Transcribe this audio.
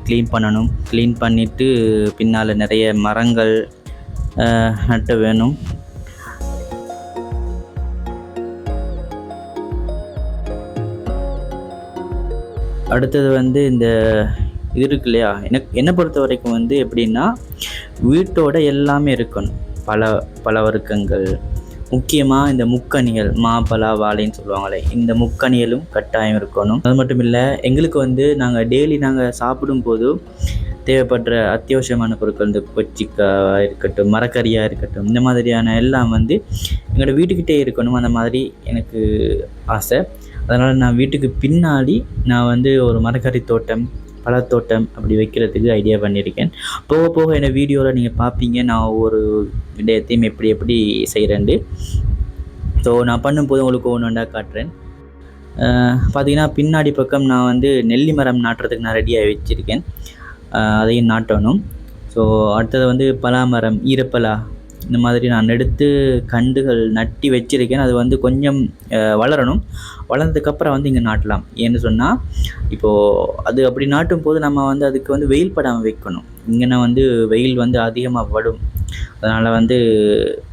Clean பண்ணணும். Clean பண்ணிவிட்டு பின்னால் நிறைய மரங்கள் நட்ட வேணும். அடுத்தது வந்து இந்த இது இருக்கு இல்லையா, என்னை பொறுத்த வரைக்கும் வந்து எப்படின்னா, வீட்டோட எல்லாமே இருக்கணும். பல வர்க்கங்கள், முக்கியமாக இந்த முக்கணிகள், மாப்பழா வாழைன்னு சொல்லுவாங்களே, இந்த முக்கணிகளும் கட்டாயம் இருக்கணும். அது மட்டும் இல்லை, எங்களுக்கு வந்து நாங்கள் டெய்லி சாப்பிடும்போது தேவைப்படுற அத்தியாவசியமான பொருட்கள், இந்த கொச்சிக்காய் இருக்கட்டும், மரக்கறியாக இருக்கட்டும், இந்த மாதிரியான எல்லாம் வந்து எங்களோட வீட்டுக்கிட்டே இருக்கணும். அந்த மாதிரி எனக்கு ஆசை. அதனால் நான் வீட்டுக்கு பின்னாடி நான் வந்து ஒரு மரக்கறி தோட்டம், பழத்தோட்டம் அப்படி வைக்கிறதுக்கு ஐடியா பண்ணியிருக்கேன். போக போக என்னை வீடியோவில் நீங்கள் பார்ப்பீங்க, நான் ஒவ்வொரு விடயத்தையும் எப்படி செய்கிறேன்ட்டு. ஸோ நான் பண்ணும்போது உங்களுக்கு ஒன்று ஒன்றா காட்டுறேன். பார்த்திங்கன்னா பின்னாடி பக்கம் நான் வந்து நெல்லி மரம் நாட்டுறதுக்கு நான் ரெடியாக வச்சுருக்கேன். அதையும் நாட்டணும். ஸோ அடுத்தது வந்து பலாமரம், ஈரப்பலா, இந்த மாதிரி நான் எடுத்து கண்டுகள் நட்டி வச்சுருக்கேன். அது வந்து கொஞ்சம் வளரணும். வளர்ந்ததுக்கப்புறம் வந்து இங்கே நாட்டலாம். ஏன்னு சொன்னால், இப்போது அது அப்படி நாட்டும் போது நம்ம வந்து அதுக்கு வந்து வெயில் படாமல் வைக்கணும். இங்கேனா வந்து வெயில் வந்து அதிகமாக படும். அதனால் வந்து